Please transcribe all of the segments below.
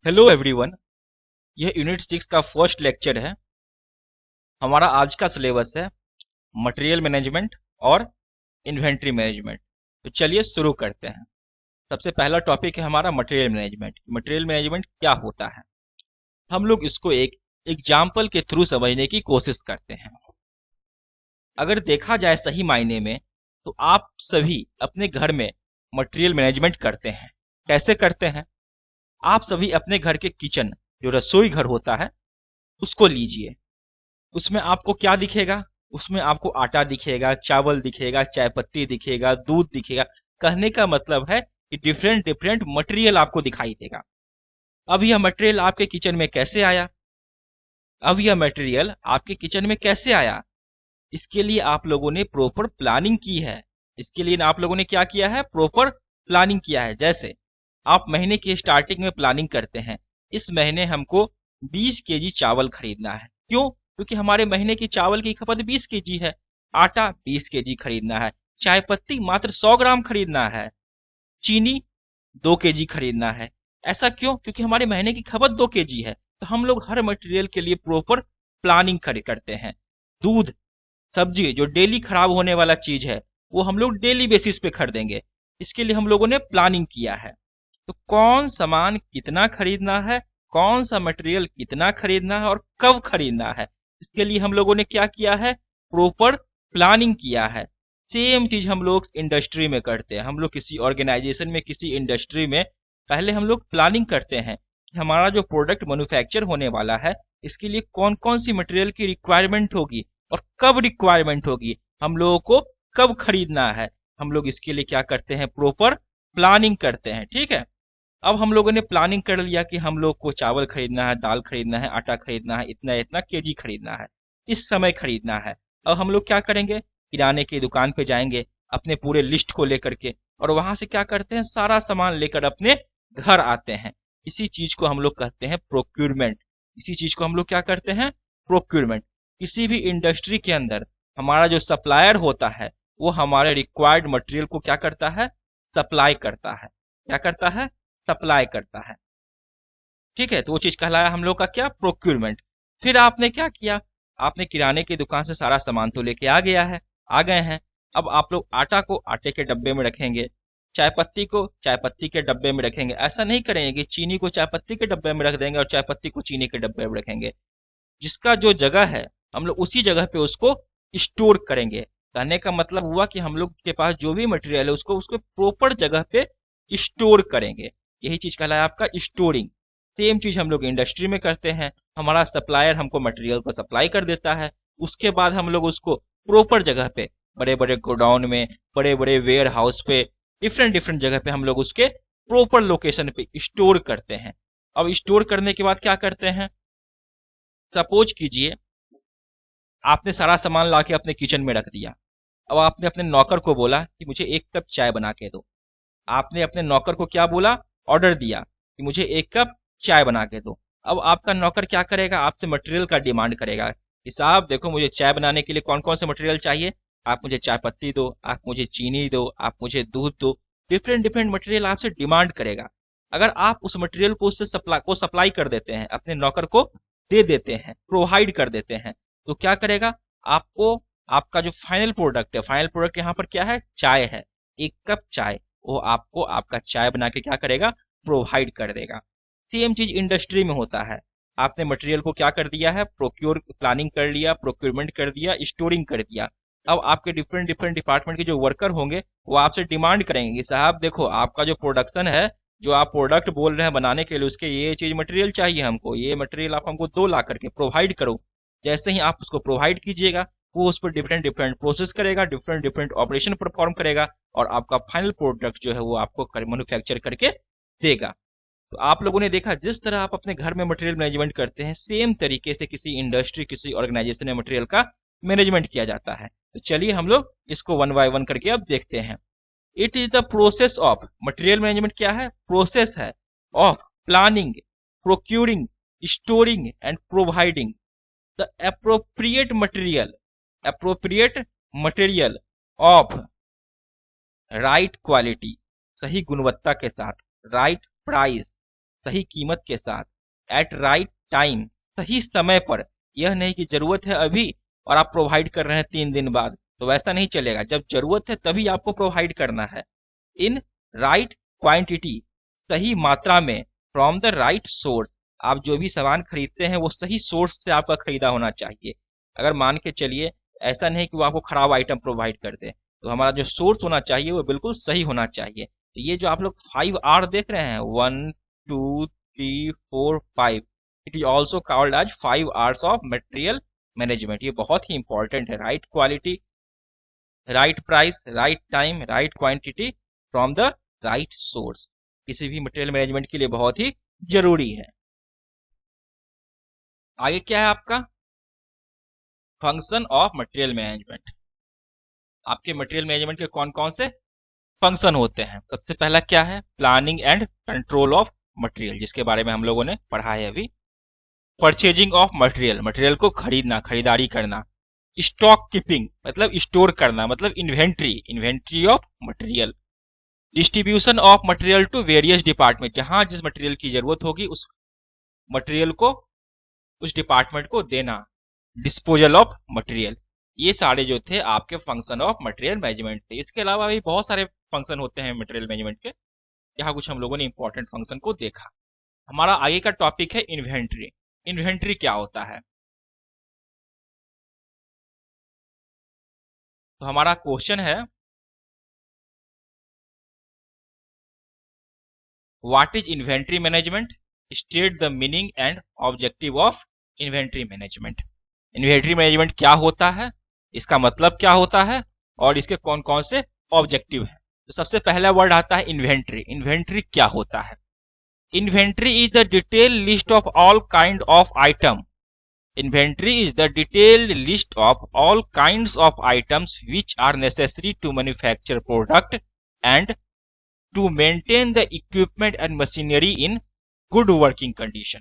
Hello everyone. यह unit 6 का first lecture है। हमारा आज का सिलेबस है मटेरियल मैनेजमेंट और इन्वेंट्री मैनेजमेंट। तो चलिए शुरू करते हैं। सबसे पहला टॉपिक है हमारा मटेरियल मैनेजमेंट। मटेरियल मैनेजमेंट क्या होता है, हम लोग इसको एक एग्जाम्पल के थ्रू समझने की कोशिश करते हैं। अगर देखा जाए सही मायने में तो आप सभी अपने घर में मटेरियल मैनेजमेंट करते हैं। कैसे करते हैं? आप सभी अपने घर के किचन, जो रसोई घर होता है, उसको लीजिए। उसमें आपको क्या दिखेगा? उसमें आपको आटा दिखेगा, चावल दिखेगा, चाय पत्ती दिखेगा, दूध दिखेगा। कहने का मतलब है कि डिफरेंट डिफरेंट मटेरियल आपको दिखाई देगा। अब यह मटेरियल आपके किचन में कैसे आया? इसके लिए आप लोगों ने प्रॉपर प्लानिंग की है। इसके लिए आप लोगों ने क्या किया है? प्रॉपर प्लानिंग किया है। जैसे आप महीने की स्टार्टिंग में प्लानिंग करते हैं, इस महीने हमको 20 केजी चावल खरीदना है। क्यों? क्योंकि हमारे महीने की चावल की खपत 20 केजी है। आटा 20 केजी खरीदना है। चाय पत्ती मात्र 100 ग्राम खरीदना है। चीनी 2 केजी खरीदना है। ऐसा क्यों? क्योंकि हमारे महीने की खपत 2 केजी है। तो हम लोग हर मटेरियल के लिए प्रॉपर प्लानिंग करते हैं। दूध, सब्जी जो डेली खराब होने वाला चीज है, वो हम लोग डेली बेसिस पे खरीदेंगे। इसके लिए हम लोगों ने प्लानिंग किया है। तो कौन सामान कितना खरीदना है, कौन सा मटेरियल कितना खरीदना है और कब खरीदना है, इसके लिए हम लोगों ने क्या किया है? प्रॉपर प्लानिंग किया है। सेम चीज हम लोग इंडस्ट्री में करते हैं। हम लोग किसी ऑर्गेनाइजेशन में, किसी इंडस्ट्री में पहले हम लोग प्लानिंग करते हैं कि हमारा जो प्रोडक्ट मैन्युफैक्चर होने वाला है, इसके लिए कौन कौन सी मटेरियल की रिक्वायरमेंट होगी और कब रिक्वायरमेंट होगी, हम लोगों को कब खरीदना है। हम लोग इसके लिए क्या करते हैं? प्रॉपर प्लानिंग करते हैं। ठीक है। अब हम लोगों ने प्लानिंग कर लिया कि हम लोग को चावल खरीदना है, दाल खरीदना है, आटा खरीदना है, इतना इतना केजी खरीदना है, इस समय खरीदना है। अब हम लोग क्या करेंगे? किराने की दुकान पे जाएंगे अपने पूरे लिस्ट को लेकर के, और वहां से क्या करते हैं? सारा सामान लेकर अपने घर आते हैं। इसी चीज को हम लोग कहते हैं प्रोक्यूरमेंट। इसी चीज को हम लोग क्या करते हैं? प्रोक्यूरमेंट। किसी भी इंडस्ट्री के अंदर हमारा जो सप्लायर होता है, वो हमारे रिक्वायर्ड मटेरियल को क्या करता है? सप्लाई करता है। क्या करता है? सप्लाई करता है। ठीक है। तो वो चीज कहलाया हम लोग का क्या? प्रोक्यूरमेंट। फिर आपने क्या किया? आपने किराने की दुकान से सारा सामान तो लेके आ गए हैं। अब आप लोग आटा को आटे के डब्बे में रखेंगे, चाय पत्ती को चाय पत्ती के डब्बे में रखेंगे। ऐसा नहीं करेंगे कि चीनी को चाय पत्ती के डब्बे में रख देंगे और चाय पत्ती को चीनी के डब्बे में रखेंगे। जिसका जो जगह है, हम लोग उसी जगह पे उसको स्टोर करेंगे। कहने का मतलब हुआ कि हम लोग के पास जो भी मटेरियल है, उसको उसको प्रॉपर जगह पे स्टोर करेंगे। यही चीज कहलाया आपका स्टोरिंग। सेम चीज हम लोग इंडस्ट्री में करते हैं। हमारा सप्लायर हमको मटेरियल को सप्लाई कर देता है। उसके बाद हम लोग उसको प्रॉपर जगह पे, बड़े बड़े गोडाउन में, बड़े बड़े वेयर हाउस पे, डिफरेंट डिफरेंट जगह पे हम लोग उसके प्रॉपर लोकेशन पे स्टोर करते हैं। अब स्टोर करने के बाद क्या करते हैं? सपोज कीजिए आपने सारा सामान लाके अपने किचन में रख दिया। अब आपने अपने नौकर को बोला कि मुझे 1 कप चाय बना के दो। आपने अपने नौकर को क्या बोला? ऑर्डर दिया कि मुझे 1 कप चाय बना के दो। अब आपका नौकर क्या करेगा? आपसे मटेरियल का डिमांड करेगा कि साहब देखो, मुझे चाय बनाने के लिए कौन कौन से मटेरियल चाहिए। आप मुझे चाय पत्ती दो, आप मुझे चीनी दो, आप मुझे दूध दो। डिफरेंट डिफरेंट मटेरियल आपसे डिमांड करेगा। अगर आप उस मटेरियल को उससे सप्लाई कर देते हैं, अपने नौकर को दे देते हैं, प्रोवाइड कर देते हैं, तो क्या करेगा? आपको आपका जो फाइनल प्रोडक्ट है, फाइनल प्रोडक्ट यहाँ पर क्या है? चाय है। 1 कप चाय, वो आपको आपका चाय बना के क्या करेगा? प्रोवाइड कर देगा। सेम चीज इंडस्ट्री में होता है। आपने मटेरियल को क्या कर दिया है? प्लानिंग कर लिया, प्रोक्योरमेंट कर दिया, स्टोरिंग कर दिया। अब आपके डिफरेंट डिफरेंट डिपार्टमेंट के जो वर्कर होंगे, वो आपसे डिमांड करेंगे कि साहब देखो, आपका जो प्रोडक्शन है, जो आप प्रोडक्ट बोल रहे हैं बनाने के लिए, उसके ये चीज मटेरियल चाहिए हमको, ये मटेरियल आप हमको 2 ला करके प्रोवाइड करो। जैसे ही आप उसको प्रोवाइड कीजिएगा, वो उस पर डिफरेंट डिफरेंट प्रोसेस करेगा, डिफरेंट डिफरेंट ऑपरेशन परफॉर्म करेगा, और आपका फाइनल प्रोडक्ट जो है वो आपको मैन्युफैक्चर करके देगा। तो आप लोगों ने देखा, जिस तरह आप अपने घर में मटेरियल मैनेजमेंट करते हैं, सेम तरीके से किसी इंडस्ट्री, किसी ऑर्गेनाइजेशन में मटेरियल का मैनेजमेंट किया जाता है। तो चलिए हम लोग इसको वन बाय वन करके अब देखते हैं। It is the process of material management. क्या है? प्रोसेस है of planning, procuring, storing and providing the appropriate material of right quality, सही गुणवत्ता के साथ, right price, सही कीमत के साथ, एट राइट टाइम, सही समय पर। यह नहीं कि जरूरत है अभी और आप प्रोवाइड कर रहे हैं 3 दिन बाद, तो वैसा नहीं चलेगा। जब जरूरत है तभी आपको प्रोवाइड करना है। इन राइट क्वांटिटी, सही मात्रा में। फ्रॉम द राइट सोर्स, आप जो भी सामान खरीदते हैं वो सही सोर्स से आपका खरीदा होना चाहिए। अगर मान के चलिए ऐसा नहीं कि वो आपको खराब आइटम प्रोवाइड कर दे, तो हमारा जो सोर्स होना चाहिए वो बिल्कुल सही होना चाहिए। तो ये जो आप लोग 5R देख रहे हैं, 1 2 3 4 5, it is also called as 5Rs of material management. ये बहुत ही इंपॉर्टेंट है। Right quality, right price, right time, right quantity, from the right source, किसी भी मटेरियल मैनेजमेंट के लिए बहुत ही जरूरी है। आगे क्या है आपका फंक्शन ऑफ मटेरियल मैनेजमेंट। आपके मटेरियल मैनेजमेंट के कौन कौन से फंक्शन होते हैं? सबसे पहला क्या है? Planning and control of material, जिसके बारे में हम लोगों ने पढ़ा है अभी। परचेजिंग ऑफ मटेरियल, मटेरियल को खरीदना, खरीदारी करना। स्टॉक कीपिंग, मतलब स्टोर करना, मतलब inventory, inventory of material. Distribution of material to various department, जहां जिस मटेरियल की जरूरत होगी उस मटेरियल को उस डिपार्टमेंट को देना। डिस्पोजल ऑफ मटेरियल, ये सारे जो थे आपके फंक्शन ऑफ मटेरियल मैनेजमेंट थे। इसके अलावा भी बहुत सारे फंक्शन होते हैं मटेरियल मैनेजमेंट के, यहाँ कुछ हम लोगों ने इंपॉर्टेंट फंक्शन को देखा। हमारा आगे का टॉपिक है इन्वेंट्री। इन्वेंट्री क्या होता है? तो हमारा क्वेश्चन है, what is inventory management? State the meaning and objective of inventory management. Inventory management क्या होता है, इसका मतलब क्या होता है और इसके कौन कौन से ऑब्जेक्टिव हैं। तो सबसे पहला वर्ड आता है इन्वेंट्री। इन्वेंट्री क्या होता है? Inventory is the detail list of all kind of item. Inventory is the detailed list of all kinds of items which are necessary to manufacture product and to maintain the equipment and machinery in good working condition.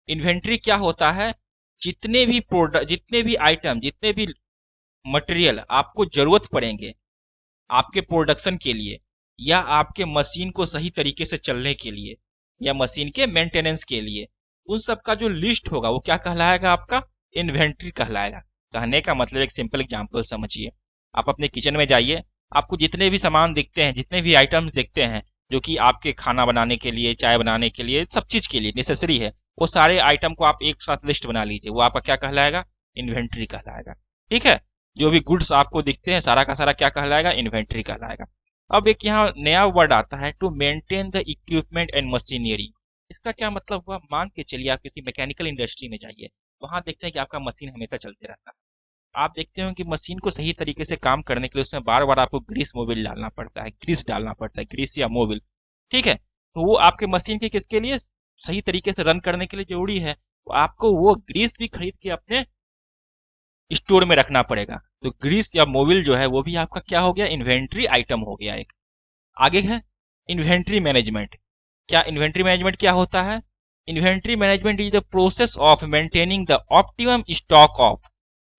Inventory क्या होता है? जितने भी product, जितने भी item, जितने भी material आपको जरूरत पड़ेंगे आपके प्रोडक्शन के लिए, या आपके मशीन को सही तरीके से चलने के लिए, या मशीन के मेंटेनेंस के लिए, उन सब का जो लिस्ट होगा वो क्या कहलाएगा? आपका इन्वेंट्री कहलाएगा। कहने का मतलब एक सिंपल एग्जांपल समझिए। आप अपने किचन में जाइए, आपको जितने भी सामान दिखते हैं, जितने भी आइटम्स दिखते हैं जो कि आपके खाना बनाने के लिए, चाय बनाने के लिए, सब चीज के लिए नेसेसरी है, वो सारे आइटम को आप एक साथ लिस्ट बना लीजिए, वो आपका क्या कहलाएगा? इन्वेंट्री कहलाएगा। ठीक है, जो भी गुड्स आपको दिखते हैं सारा का सारा क्या कहलाएगा? इन्वेंट्री कहलाएगा। अब एक यहाँ नया वर्ड आता है, to maintain the equipment and machinery. इसका क्या मतलब हुआ? मान के चलिए आप किसी मैकेनिकल इंडस्ट्री में जाइए, वहां देखते हैं कि आपका मशीन हमेशा चलते रहता है। आप देखते हो कि मशीन को सही तरीके से काम करने के लिए उसमें बार बार आपको ग्रीस मोबिल डालना पड़ता है, ग्रीस डालना पड़ता है, ग्रीस या मोबिल। ठीक है, तो वो आपके मशीन के किसके लिए? सही तरीके से रन करने के लिए जरूरी है। तो आपको वो ग्रीस भी खरीद के अपने स्टोर में रखना पड़ेगा। तो ग्रीस या मोबिल जो है वो भी आपका क्या हो गया? इन्वेंट्री आइटम हो गया एक। आगे है इन्वेंट्री मैनेजमेंट। क्या इन्वेंट्री मैनेजमेंट क्या होता है? Inventory management is the process of maintaining the optimum stock of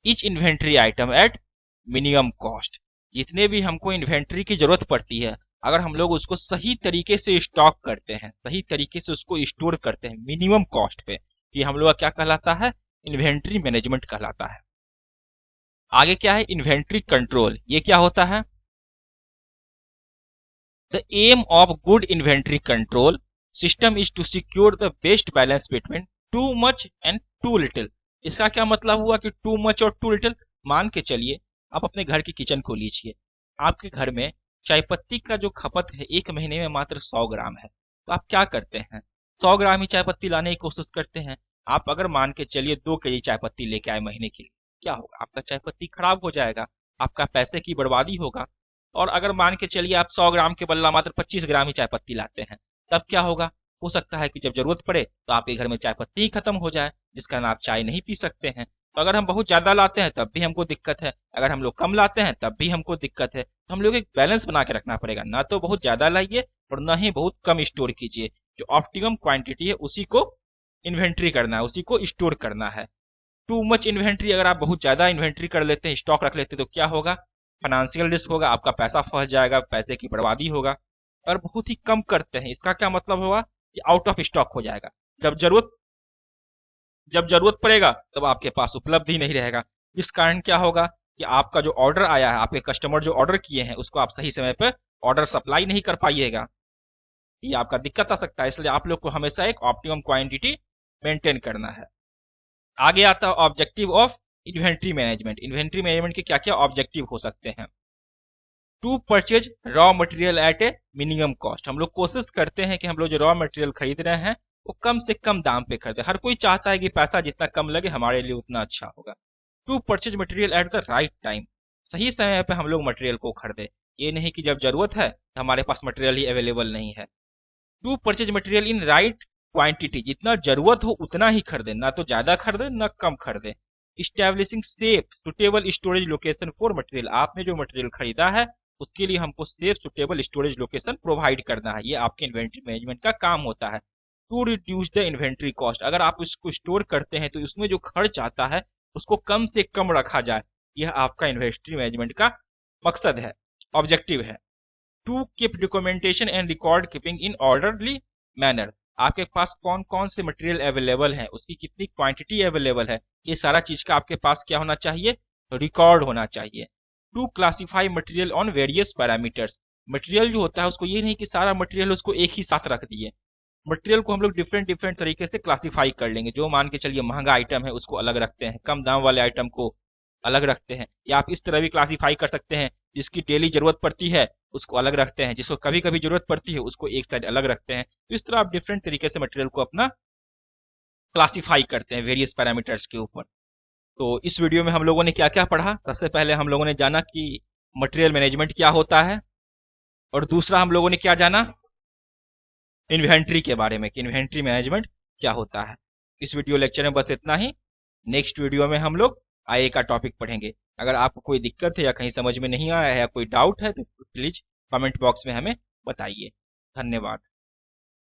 each inventory item at minimum cost. जितने भी हमको इन्वेंट्री की जरूरत पड़ती है, अगर हम लोग उसको सही तरीके से स्टॉक करते हैं, सही तरीके से उसको स्टोर करते हैं मिनिमम कॉस्ट पे, ये हम लोग का क्या कहलाता है? इन्वेंट्री मैनेजमेंट कहलाता है। आगे क्या है? Inventory control. ये क्या होता है? The aim of good inventory control system is to secure the best balance between too much and too little. इसका क्या मतलब हुआ कि टू मच और टू लिटिल? मान के चलिए आप अपने घर की किचन को लीजिए, आपके घर में चाय पत्ती का जो खपत है एक महीने में मात्र 100 ग्राम है, तो आप क्या करते हैं? 100 ग्राम ही चाय पत्ती लाने की कोशिश करते हैं। आप अगर मान के चलिए 2 केजी चाय पत्ती लेके आए महीने के लिए, क्या होगा? आपका चाय पत्ती खराब हो जाएगा, आपका पैसे की बर्बादी होगा। और अगर मान के चलिए आप 100 ग्राम के बदला मात्र 25 ग्राम ही चाय पत्ती लाते हैं, तब क्या होगा? हो सकता है कि जब जरूरत पड़े तो आपके घर में चाय पत्ती ही खत्म हो जाए, जिस कारण आप चाय नहीं पी सकते हैं। तो अगर हम बहुत ज्यादा लाते हैं तब भी हमको दिक्कत है, अगर हम लोग कम लाते हैं तब भी हमको दिक्कत है। तो हम लोग एक बैलेंस बना के रखना पड़ेगा, ना तो बहुत ज्यादा लाइए और ना ही बहुत कम स्टोर कीजिए। जो ऑप्टिमम क्वांटिटी है उसी को इन्वेंट्री करना है, उसी को स्टोर करना है। टू मच इन्वेंट्री, अगर आप बहुत ज्यादा इन्वेंट्री कर लेते हैं, स्टॉक रख लेते हैं, तो क्या होगा? फाइनेंशियल रिस्क होगा, आपका पैसा फंस जाएगा, पैसे की बर्बादी होगा। और बहुत ही कम करते हैं, इसका क्या मतलब होगा? ये आउट ऑफ स्टॉक हो जाएगा। जब जरूरत पड़ेगा तब आपके पास उपलब्ध ही नहीं रहेगा। इस कारण क्या होगा कि आपका जो ऑर्डर आया है, आपके कस्टमर जो ऑर्डर किए हैं, उसको आप सही समय पर ऑर्डर सप्लाई नहीं कर पाइएगा, ये आपका दिक्कत आ सकता है। इसलिए आप लोग को हमेशा एक ऑप्टिमम क्वांटिटी मेंटेन करना है। आगे आता है objective of inventory management. Inventory management के क्या क्या ऑब्जेक्टिव हो सकते हैं? To purchase raw material at a minimum cost. हम लोग कोशिश करते हैं कि हम लोग जो रॉ मटेरियल खरीद रहे हैं वो कम से कम दाम पे खरीदे। हर कोई चाहता है कि पैसा जितना कम लगे हमारे लिए उतना अच्छा होगा। To purchase material at the right time. सही समय पे हम लोग मटेरियल को खरीदे, ये नहीं कि जब जरूरत है तो हमारे पास मटेरियल ही अवेलेबल नहीं है। To purchase material in right quantity. जितना जरूरत हो उतना ही खरीदे, ना तो ज्यादा खरीदे ना कम खरीदे। Establishing safe suitable storage location for material. आपने जो मटेरियल खरीदा है उसके लिए हमको safe suitable storage location provide करना है। ये आपके इन्वेंट्री मैनेजमेंट का काम होता है। To reduce the inventory cost. अगर आप उसको स्टोर करते हैं तो उसमें जो खर्च आता है उसको कम से कम रखा जाए, यह आपका इन्वेंट्री मैनेजमेंट का मकसद है, ऑब्जेक्टिव है। To keep documentation and record keeping in orderly manner. आपके पास कौन कौन से मटेरियल अवेलेबल है, उसकी कितनी क्वांटिटी अवेलेबल है, ये सारा चीज का आपके पास क्या होना चाहिए? रिकॉर्ड होना चाहिए। To classify material on various parameters. Material जो होता है उसको ये नहीं कि सारा मटेरियल उसको एक ही साथ रख दिए, मटेरियल को हम लोग डिफरेंट डिफरेंट तरीके से क्लासिफाई कर लेंगे। जो मान के चलिए महंगा आइटम है उसको अलग रखते हैं, कम दाम वाले आइटम को अलग रखते हैं, या आप इस तरह भी क्लासिफाई कर सकते हैं जिसकी डेली जरूरत पड़ती है उसको अलग रखते हैं, जिसको कभी कभी जरूरत पड़ती है उसको एक साइड अलग रखते हैं। तो इस तरह आप डिफरेंट तरीके से मटेरियल को अपना क्लासिफाई करते हैं वेरियस पैरामीटर्स के ऊपर। तो इस वीडियो में हम लोगों ने क्या क्या पढ़ा? सबसे पहले हम लोगों ने जाना कि मटेरियल मैनेजमेंट क्या होता है, और दूसरा हम लोगों ने क्या जाना? इन्वेंट्री के बारे में कि इन्वेंट्री मैनेजमेंट क्या होता है। इस वीडियो लेक्चर में बस इतना ही। नेक्स्ट वीडियो में हम लोग आईए का टॉपिक पढ़ेंगे। अगर आपको कोई दिक्कत है या कहीं समझ में नहीं आया है या कोई डाउट है तो प्लीज कमेंट बॉक्स में हमें बताइए। धन्यवाद।